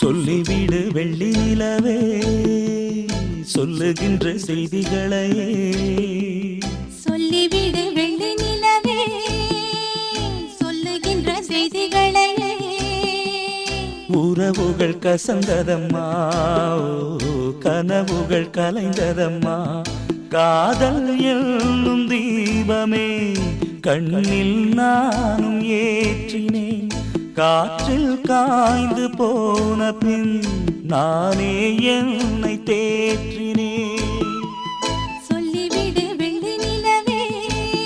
சொல்லிவிடு வெள்ளி நிலவே சொல்லுகின்ற செய்திகளையே சொல்லிவிடு வெள்ளி நிலவே சொல்லுகின்ற செய்திகளையே உறவுகள் கசந்ததம்மா கனவுகள் கலைந்ததம்மா காதல் என்னும் தீபமே கண்ணில் நானும் ஏற்றினேன் காற்றில் காய்ந்து போன பின் நானே என்னை தேற்றினேன்